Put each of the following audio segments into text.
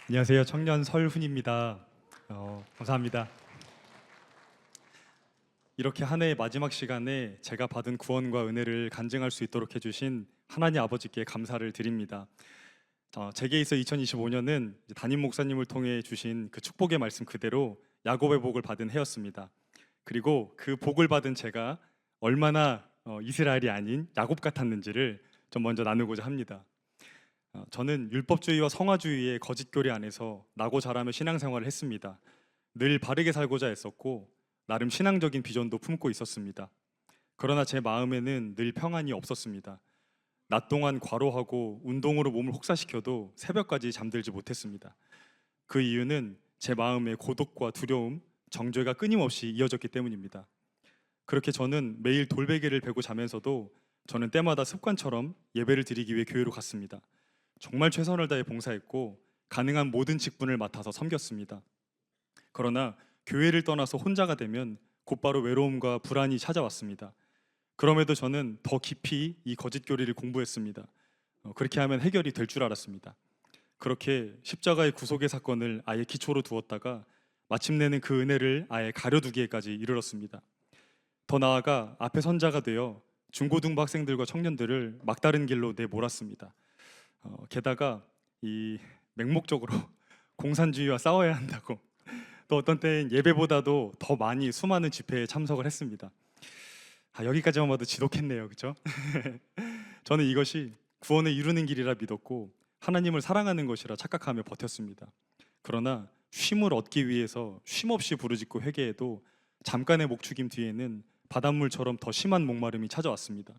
안녕하세요. 청년 설훈입니다. 감사합니다. 이렇게 한 해의 마지막 시간에 제가 받은 구원과 은혜를 간증할 수 있도록 해주신 하나님 아버지께 감사를 드립니다. 제게 있어 2025년은 담임 목사님을 통해 주신 그 축복의 말씀 그대로 야곱의 복을 받은 해였습니다. 그리고 그 복을 받은 제가 얼마나 이스라엘이 아닌 야곱 같았는지를 좀 먼저 나누고자 합니다. 저는 율법주의와 성화주의의 거짓교리 안에서 나고 자라며 신앙생활을 했습니다. 늘 바르게 살고자 했었고 나름 신앙적인 비전도 품고 있었습니다. 그러나 제 마음에는 늘 평안이 없었습니다. 낮 동안 과로하고 운동으로 몸을 혹사시켜도 새벽까지 잠들지 못했습니다. 그 이유는 제 마음의 고독과 두려움, 정죄가 끊임없이 이어졌기 때문입니다. 그렇게 저는 매일 돌베개를 베고 자면서도 저는 때마다 습관처럼 예배를 드리기 위해 교회로 갔습니다. 정말 최선을 다해 봉사했고 가능한 모든 직분을 맡아서 섬겼습니다. 그러나 교회를 떠나서 혼자가 되면 곧바로 외로움과 불안이 찾아왔습니다. 그럼에도 저는 더 깊이 이 거짓 교리를 공부했습니다. 그렇게 하면 해결이 될 줄 알았습니다. 그렇게 십자가의 구속의 사건을 아예 기초로 두었다가 마침내는 그 은혜를 아예 가려두기에까지 이르렀습니다. 더 나아가 앞에 선자가 되어 중고등부 학생들과 청년들을 막다른 길로 내몰았습니다. 게다가 이 맹목적으로 공산주의와 싸워야 한다고 또 어떤 때는 예배보다도 더 많이 수많은 집회에 참석을 했습니다. 여기까지만 봐도 지독했네요, 그렇죠? 저는 이것이 구원을 이루는 길이라 믿었고 하나님을 사랑하는 것이라 착각하며 버텼습니다. 그러나 쉼을 얻기 위해서 쉼없이 부르짖고 회개해도 잠깐의 목축임 뒤에는 바닷물처럼 더 심한 목마름이 찾아왔습니다.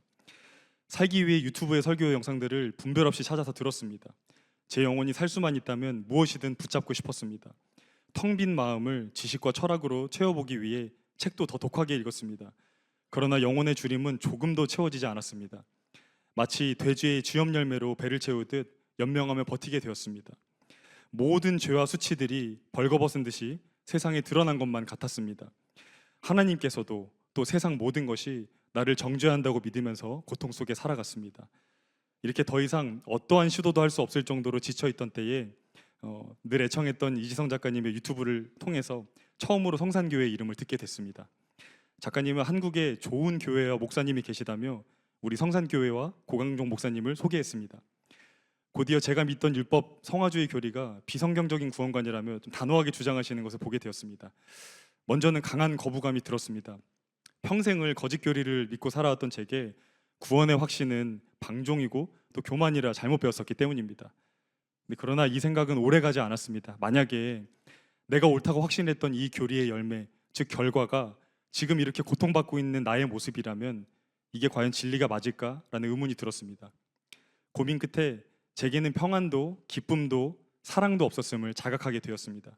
살기 위해 유튜브의 설교 영상들을 분별 없이 찾아서 들었습니다. 제 영혼이 살 수만 있다면 무엇이든 붙잡고 싶었습니다. 텅 빈 마음을 지식과 철학으로 채워보기 위해 책도 더 독하게 읽었습니다. 그러나 영혼의 주림은 조금도 채워지지 않았습니다. 마치 돼지의 주염 열매로 배를 채우듯 연명하며 버티게 되었습니다. 모든 죄와 수치들이 벌거벗은 듯이 세상에 드러난 것만 같았습니다. 하나님께서도 또 세상 모든 것이 나를 정죄한다고 믿으면서 고통 속에 살아갔습니다. 이렇게 더 이상 어떠한 시도도 할 수 없을 정도로 지쳐있던 때에 늘 애청했던 이지성 작가님의 유튜브를 통해서 처음으로 성산교회 이름을 듣게 됐습니다. 작가님은 한국에 좋은 교회와 목사님이 계시다며 우리 성산교회와 고강종 목사님을 소개했습니다. 곧이어 제가 믿던 율법 성화주의 교리가 비성경적인 구원관이라며 좀 단호하게 주장하시는 것을 보게 되었습니다. 먼저는 강한 거부감이 들었습니다. 평생을 거짓 교리를 믿고 살아왔던 제게 구원의 확신은 방종이고 또 교만이라 잘못 배웠었기 때문입니다. 그러나 이 생각은 오래가지 않았습니다. 만약에 내가 옳다고 확신했던 이 교리의 열매, 즉 결과가 지금 이렇게 고통받고 있는 나의 모습이라면 이게 과연 진리가 맞을까라는 의문이 들었습니다. 고민 끝에 제게는 평안도 기쁨도 사랑도 없었음을 자각하게 되었습니다.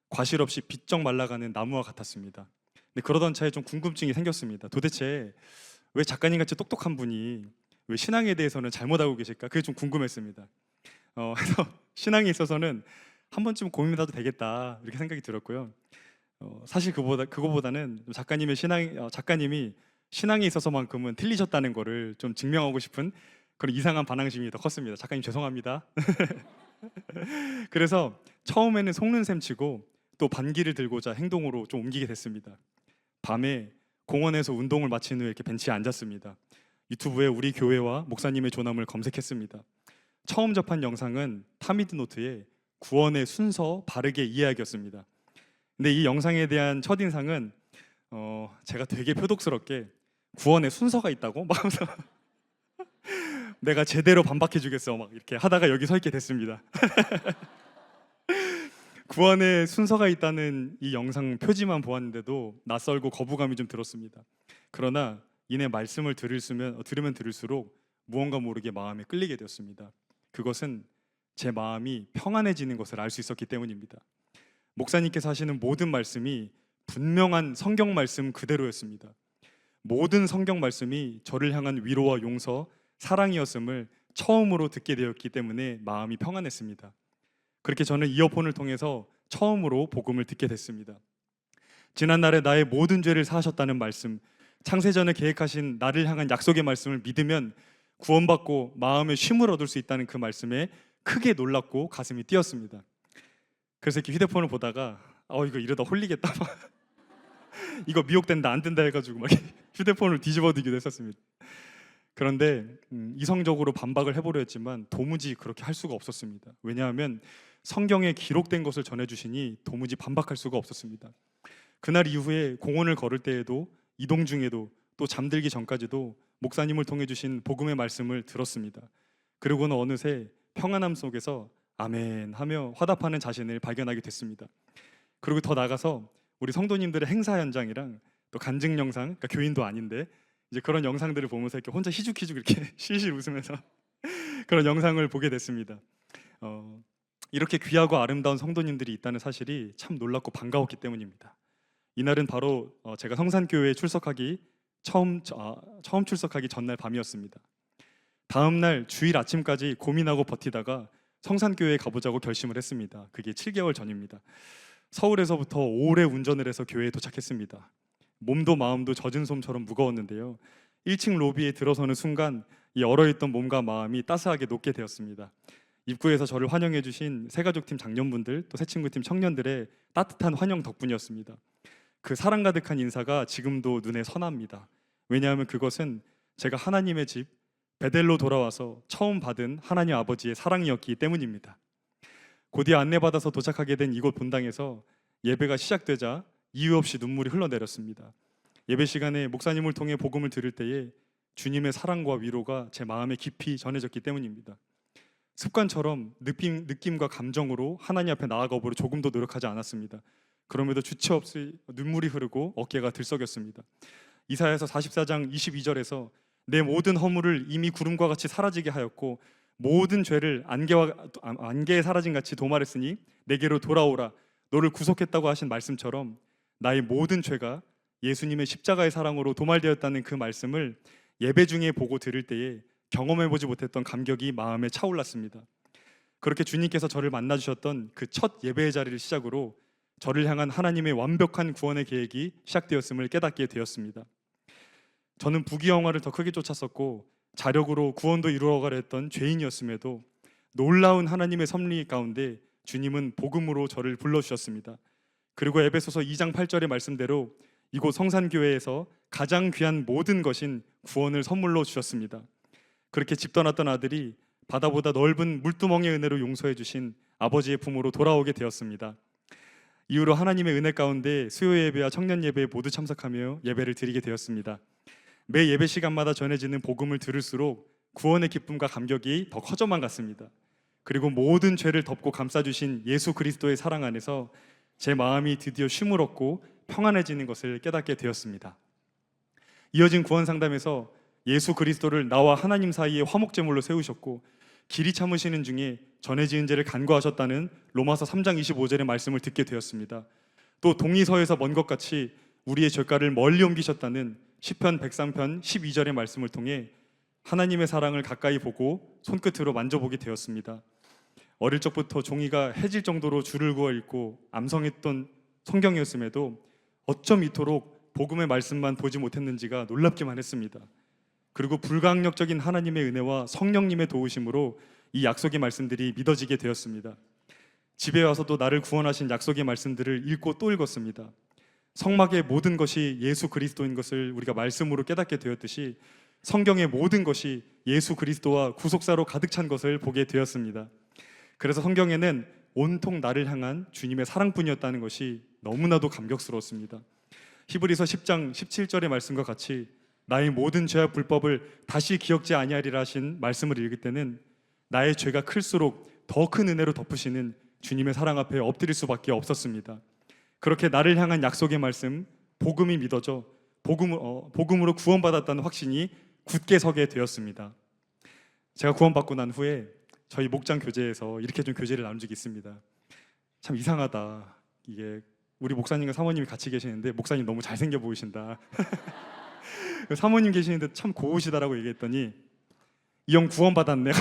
과실 없이 비쩍 말라가는 나무와 같았습니다. 그러던 차에 좀 궁금증이 생겼습니다. 도대체 왜 작가님같이 똑똑한 분이 왜 신앙에 대해서는 잘못 알고 계실까? 그게 좀 궁금했습니다. 그래서 신앙에 있어서는 한 번쯤 고민해도 되겠다 이렇게 생각이 들었고요. 사실 그거보다는 작가님이 신앙에 있어서만큼은 틀리셨다는 거를 좀 증명하고 싶은 그런 이상한 반항심이 더 컸습니다. 작가님 죄송합니다. 그래서 처음에는 속는 셈 치고 또 반기를 들고자 행동으로 좀 옮기게 됐습니다. 밤에 공원에서 운동을 마친 후에 이렇게 벤치에 앉았습니다. 유튜브에 우리 교회와 목사님의 조남을 검색했습니다. 처음 접한 영상은 타미드노트의 구원의 순서 바르게 이해하기였습니다. 근데 이 영상에 대한 첫인상은 제가 되게 표독스럽게 구원의 순서가 있다고? 막 하면서 내가 제대로 반박해 주겠어 막 이렇게 하다가 여기 서 있게 됐습니다. 구원의 순서가 있다는 이 영상 표지만 보았는데도 낯설고 거부감이 좀 들었습니다. 그러나 이내 말씀을 들으면 들을수록 무언가 모르게 마음에 끌리게 되었습니다. 그것은 제 마음이 평안해지는 것을 알 수 있었기 때문입니다. 목사님께서 하시는 모든 말씀이 분명한 성경 말씀 그대로였습니다. 모든 성경 말씀이 저를 향한 위로와 용서, 사랑이었음을 처음으로 듣게 되었기 때문에 마음이 평안했습니다. 그렇게 저는 이어폰을 통해서 처음으로 복음을 듣게 됐습니다. 지난날에 나의 모든 죄를 사하셨다는 말씀, 창세전에 계획하신 나를 향한 약속의 말씀을 믿으면 구원받고 마음의 쉼을 얻을 수 있다는 그 말씀에 크게 놀랐고 가슴이 뛰었습니다. 그래서 이렇게 휴대폰을 보다가 이거 이러다 홀리겠다. 이거 미혹된다 안 된다 해가지고 막 휴대폰을 뒤집어두기도 했었습니다. 그런데 이성적으로 반박을 해보려 했지만 도무지 그렇게 할 수가 없었습니다. 왜냐하면 성경에 기록된 것을 전해주시니 도무지 반박할 수가 없었습니다. 그날 이후에 공원을 걸을 때에도, 이동 중에도, 또 잠들기 전까지도 목사님을 통해 주신 복음의 말씀을 들었습니다. 그리고는 어느새 평안함 속에서 아멘 하며 화답하는 자신을 발견하게 됐습니다. 그리고 더 나가서 우리 성도님들의 행사 현장이랑 또 간증 영상, 그러니까 교인도 아닌데 이제 그런 영상들을 보면서 이렇게 혼자 희죽희죽 이렇게 실실 웃으면서 그런 영상을 보게 됐습니다. 이렇게 귀하고 아름다운 성도님들이 있다는 사실이 참 놀랍고 반가웠기 때문입니다. 이날은 바로 제가 성산교회에 처음 출석하기 전날 밤이었습니다. 다음 날 주일 아침까지 고민하고 버티다가 성산교회에 가보자고 결심을 했습니다. 그게 7개월 전입니다. 서울에서부터 오래 운전을 해서 교회에 도착했습니다. 몸도 마음도 젖은 솜처럼 무거웠는데요. 1층 로비에 들어서는 순간 이 얼어있던 몸과 마음이 따스하게 녹게 되었습니다. 입구에서 저를 환영해 주신 새가족팀 장년분들, 또 새친구팀 청년들의 따뜻한 환영 덕분이었습니다. 그 사랑 가득한 인사가 지금도 눈에 선합니다. 왜냐하면 그것은 제가 하나님의 집 베델로 돌아와서 처음 받은 하나님 아버지의 사랑이었기 때문입니다. 곧이어 안내받아서 도착하게 된 이곳 본당에서 예배가 시작되자 이유 없이 눈물이 흘러내렸습니다. 예배 시간에 목사님을 통해 복음을 들을 때에 주님의 사랑과 위로가 제 마음에 깊이 전해졌기 때문입니다. 습관처럼 느낌과 감정으로 하나님 앞에 나아가 보려 조금도 노력하지 않았습니다. 그럼에도 주체 없이 눈물이 흐르고 어깨가 들썩였습니다. 이사야서 44장 22절에서 내 모든 허물을 이미 구름과 같이 사라지게 하였고 모든 죄를 안개에 사라진 같이 도말했으니 내게로 돌아오라 너를 구속했다고 하신 말씀처럼 나의 모든 죄가 예수님의 십자가의 사랑으로 도말되었다는 그 말씀을 예배 중에 보고 들을 때에 경험해보지 못했던 감격이 마음에 차올랐습니다. 그렇게 주님께서 저를 만나주셨던 그 첫 예배의 자리를 시작으로 저를 향한 하나님의 완벽한 구원의 계획이 시작되었음을 깨닫게 되었습니다. 저는 부귀영화를 더 크게 쫓았었고 자력으로 구원도 이루어가려 했던 죄인이었음에도 놀라운 하나님의 섭리 가운데 주님은 복음으로 저를 불러주셨습니다. 그리고 에베소서 2장 8절의 말씀대로 이곳 성산교회에서 가장 귀한 모든 것인 구원을 선물로 주셨습니다. 그렇게 집 떠났던 아들이 바다보다 넓은 물두멍의 은혜로 용서해 주신 아버지의 품으로 돌아오게 되었습니다. 이후로 하나님의 은혜 가운데 수요 예배와 청년 예배에 모두 참석하며 예배를 드리게 되었습니다. 매 예배 시간마다 전해지는 복음을 들을수록 구원의 기쁨과 감격이 더 커져만 갔습니다. 그리고 모든 죄를 덮고 감싸주신 예수 그리스도의 사랑 안에서 제 마음이 드디어 쉼을 얻고 평안해지는 것을 깨닫게 되었습니다. 이어진 구원 상담에서 예수 그리스도를 나와 하나님 사이에 화목제물로 세우셨고 길이 참으시는 중에 전에 지은 죄를 간구하셨다는 로마서 3장 25절의 말씀을 듣게 되었습니다. 또 동이서에서 먼 것 같이 우리의 죄가를 멀리 옮기셨다는 시편 103편 12절의 말씀을 통해 하나님의 사랑을 가까이 보고 손끝으로 만져보게 되었습니다. 어릴 적부터 종이가 해질 정도로 줄을 그어 읽고 암송했던 성경이었음에도 어쩜 이토록 복음의 말씀만 보지 못했는지가 놀랍기만 했습니다. 그리고 불가항력적인 하나님의 은혜와 성령님의 도우심으로 이 약속의 말씀들이 믿어지게 되었습니다. 집에 와서도 나를 구원하신 약속의 말씀들을 읽고 또 읽었습니다. 성막의 모든 것이 예수 그리스도인 것을 우리가 말씀으로 깨닫게 되었듯이 성경의 모든 것이 예수 그리스도와 구속사로 가득 찬 것을 보게 되었습니다. 그래서 성경에는 온통 나를 향한 주님의 사랑뿐이었다는 것이 너무나도 감격스러웠습니다. 히브리서 10장 17절의 말씀과 같이 나의 모든 죄와 불법을 다시 기억지 아니하리라 하신 말씀을 읽을 때는 나의 죄가 클수록 더 큰 은혜로 덮으시는 주님의 사랑 앞에 엎드릴 수밖에 없었습니다. 그렇게 나를 향한 약속의 말씀, 복음이 믿어져 복음으로 구원받았다는 확신이 굳게 서게 되었습니다. 제가 구원받고 난 후에 저희 목장 교제에서 이렇게 좀 교제를 나눈 적이 있습니다. 참 이상하다. 이게 우리 목사님과 사모님이 같이 계시는데 목사님 너무 잘생겨 보이신다. 사모님 계시는데 참 고우시다라고 얘기했더니 이 형 구원받았네.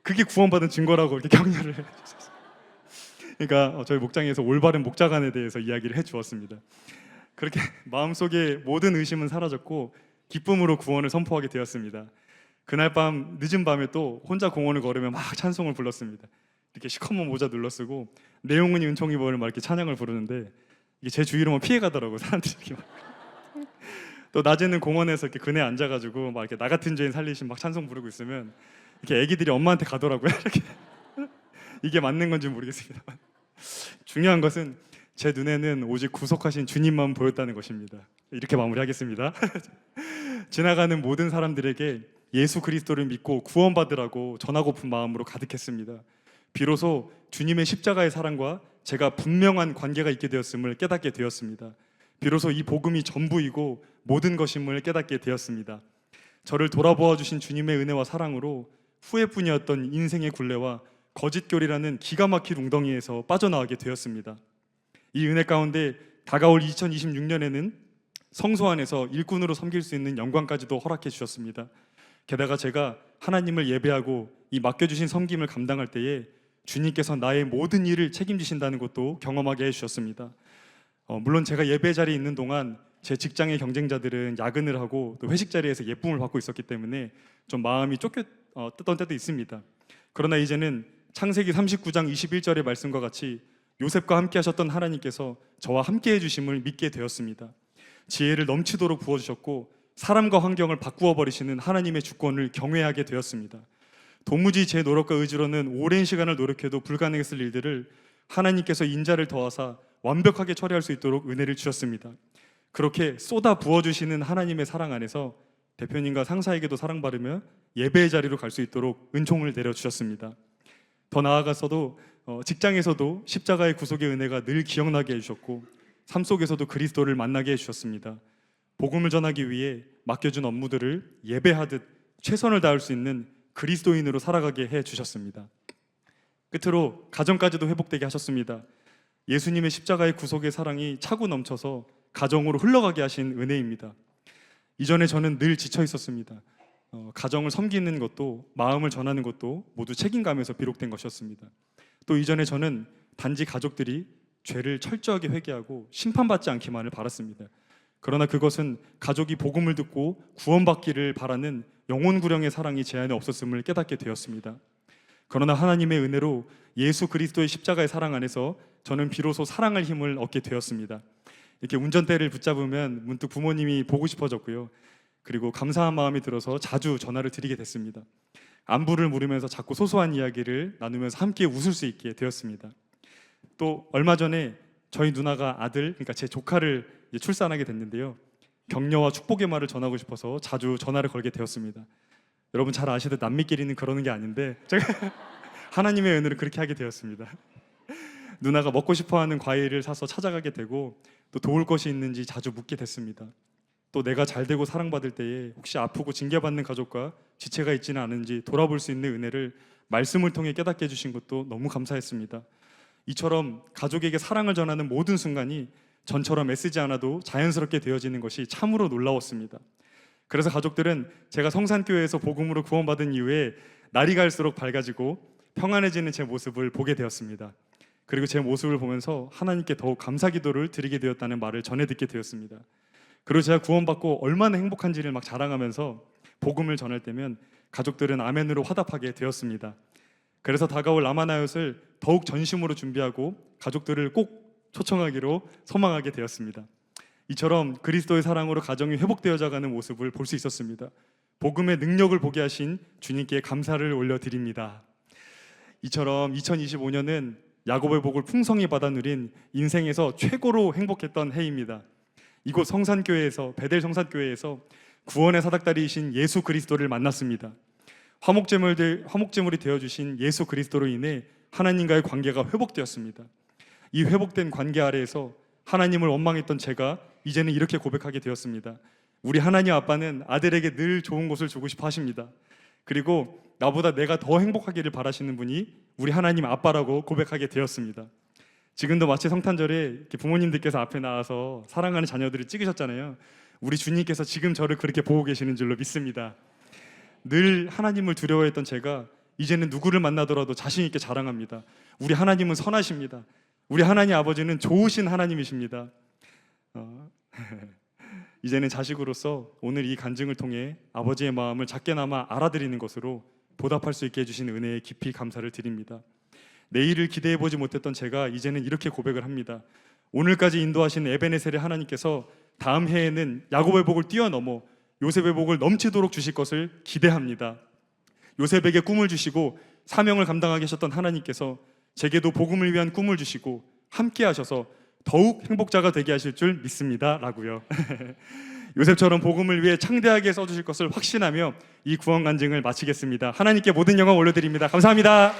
그게 구원받은 증거라고 이렇게 격려를 해주셨어요. 그러니까 저희 목장에서 올바른 목자관에 대해서 이야기를 해주었습니다. 그렇게 마음속에 모든 의심은 사라졌고 기쁨으로 구원을 선포하게 되었습니다. 그날 밤 늦은 밤에 또 혼자 공원을 걸으며 막 찬송을 불렀습니다. 이렇게 시커먼 모자 눌러쓰고 내용은 은총이 보를 막 이렇게 찬양을 부르는데 이게 제 주위로만 피해가더라고 사람들이 이렇게 막. 또 낮에는 공원에서 이렇게 그네 앉아가지고 막 이렇게 나 같은 죄인 살리신 막 찬송 부르고 있으면 이렇게 애기들이 엄마한테 가더라고요. 이렇게 이게 맞는 건지 모르겠습니다만 중요한 것은 제 눈에는 오직 구속하신 주님만 보였다는 것입니다. 이렇게 마무리하겠습니다. 지나가는 모든 사람들에게 예수 그리스도를 믿고 구원받으라고 전하고픈 마음으로 가득했습니다. 비로소 주님의 십자가의 사랑과 제가 분명한 관계가 있게 되었음을 깨닫게 되었습니다. 비로소 이 복음이 전부이고 모든 것임을 깨닫게 되었습니다. 저를 돌아보아 주신 주님의 은혜와 사랑으로 후회뿐이었던 인생의 굴레와 거짓교리라는 기가 막힌 웅덩이에서 빠져나가게 되었습니다. 이 은혜 가운데 다가올 2026년에는 성소 안에서 일꾼으로 섬길 수 있는 영광까지도 허락해 주셨습니다. 게다가 제가 하나님을 예배하고 이 맡겨주신 섬김을 감당할 때에 주님께서 나의 모든 일을 책임지신다는 것도 경험하게 해주셨습니다. 물론 제가 예배 자리에 있는 동안 제 직장의 경쟁자들은 야근을 하고 또 회식 자리에서 예쁨을 받고 있었기 때문에 좀 마음이 쫓겼던 때도 있습니다. 그러나 이제는 창세기 39장 21절의 말씀과 같이 요셉과 함께 하셨던 하나님께서 저와 함께 해주심을 믿게 되었습니다. 지혜를 넘치도록 부어주셨고 사람과 환경을 바꾸어 버리시는 하나님의 주권을 경외하게 되었습니다. 도무지 제 노력과 의지로는 오랜 시간을 노력해도 불가능했을 일들을 하나님께서 인자를 더하사 완벽하게 처리할 수 있도록 은혜를 주셨습니다. 그렇게 쏟아 부어주시는 하나님의 사랑 안에서 대표님과 상사에게도 사랑받으며 예배의 자리로 갈 수 있도록 은총을 내려주셨습니다. 더 나아가서도 직장에서도 십자가의 구속의 은혜가 늘 기억나게 해주셨고 삶 속에서도 그리스도를 만나게 해주셨습니다. 복음을 전하기 위해 맡겨준 업무들을 예배하듯 최선을 다할 수 있는 그리스도인으로 살아가게 해주셨습니다. 끝으로 가정까지도 회복되게 하셨습니다. 예수님의 십자가의 구속의 사랑이 차고 넘쳐서 가정으로 흘러가게 하신 은혜입니다. 이전에 저는 늘 지쳐 있었습니다. 가정을 섬기는 것도 마음을 전하는 것도 모두 책임감에서 비롯된 것이었습니다. 또 이전에 저는 단지 가족들이 죄를 철저하게 회개하고 심판받지 않기만을 바랐습니다. 그러나 그것은 가족이 복음을 듣고 구원받기를 바라는 영혼구령의 사랑이 제 안에 없었음을 깨닫게 되었습니다. 그러나 하나님의 은혜로 예수 그리스도의 십자가의 사랑 안에서 저는 비로소 사랑할 힘을 얻게 되었습니다. 이렇게 운전대를 붙잡으면 문득 부모님이 보고 싶어졌고요. 그리고 감사한 마음이 들어서 자주 전화를 드리게 됐습니다. 안부를 물으면서 자꾸 소소한 이야기를 나누면서 함께 웃을 수 있게 되었습니다. 또 얼마 전에 저희 누나가 아들, 그러니까 제 조카를 출산하게 됐는데요. 격려와 축복의 말을 전하고 싶어서 자주 전화를 걸게 되었습니다. 여러분 잘 아시듯 남미끼리는 그러는 게 아닌데 제가 하나님의 은혜로 그렇게 하게 되었습니다. 누나가 먹고 싶어하는 과일을 사서 찾아가게 되고 또 도울 것이 있는지 자주 묻게 됐습니다. 또 내가 잘되고 사랑받을 때에 혹시 아프고 징계받는 가족과 지체가 있지는 않은지 돌아볼 수 있는 은혜를 말씀을 통해 깨닫게 해주신 것도 너무 감사했습니다. 이처럼 가족에게 사랑을 전하는 모든 순간이 전처럼 애쓰지 않아도 자연스럽게 되어지는 것이 참으로 놀라웠습니다. 그래서 가족들은 제가 성산교회에서 복음으로 구원받은 이후에 날이 갈수록 밝아지고 평안해지는 제 모습을 보게 되었습니다. 그리고 제 모습을 보면서 하나님께 더욱 감사 기도를 드리게 되었다는 말을 전해 듣게 되었습니다. 그리고 제가 구원받고 얼마나 행복한지를 막 자랑하면서 복음을 전할 때면 가족들은 아멘으로 화답하게 되었습니다. 그래서 다가올 라마나얏을 더욱 전심으로 준비하고 가족들을 꼭 초청하기로 소망하게 되었습니다. 이처럼 그리스도의 사랑으로 가정이 회복되어져가는 모습을 볼 수 있었습니다. 복음의 능력을 보게 하신 주님께 감사를 올려드립니다. 이처럼 2025년은 야곱의 복을 풍성히 받아 누린 인생에서 최고로 행복했던 해입니다. 이곳 성산교회에서 베델 성산교회에서 구원의 사닥다리이신 예수 그리스도를 만났습니다. 화목제물이 되어주신 예수 그리스도로 인해 하나님과의 관계가 회복되었습니다. 이 회복된 관계 아래에서 하나님을 원망했던 제가 이제는 이렇게 고백하게 되었습니다. 우리 하나님 아빠는 아들에게 늘 좋은 것을 주고 싶어 하십니다. 그리고 나보다 내가 더 행복하기를 바라시는 분이 우리 하나님 아빠라고 고백하게 되었습니다. 지금도 마치 성탄절에 이렇게 부모님들께서 앞에 나와서 사랑하는 자녀들을 찍으셨잖아요. 우리 주님께서 지금 저를 그렇게 보고 계시는 줄로 믿습니다. 늘 하나님을 두려워했던 제가 이제는 누구를 만나더라도 자신 있게 자랑합니다. 우리 하나님은 선하십니다. 우리 하나님 아버지는 좋으신 하나님이십니다. 이제는 자식으로서 오늘 이 간증을 통해 아버지의 마음을 작게나마 알아드리는 것으로 보답할 수 있게 해주신 은혜에 깊이 감사를 드립니다. 내일을 기대해 보지 못했던 제가 이제는 이렇게 고백을 합니다. 오늘까지 인도하신 에베네셀의 하나님께서 다음 해에는 야곱의 복을 뛰어넘어 요셉의 복을 넘치도록 주실 것을 기대합니다. 요셉에게 꿈을 주시고 사명을 감당하게 하셨던 하나님께서 제게도 복음을 위한 꿈을 주시고 함께 하셔서 더욱 행복자가 되게 하실 줄 믿습니다 라고요. 요셉처럼 복음을 위해 창대하게 써주실 것을 확신하며 이 구원 간증을 마치겠습니다. 하나님께 모든 영광 올려드립니다. 감사합니다.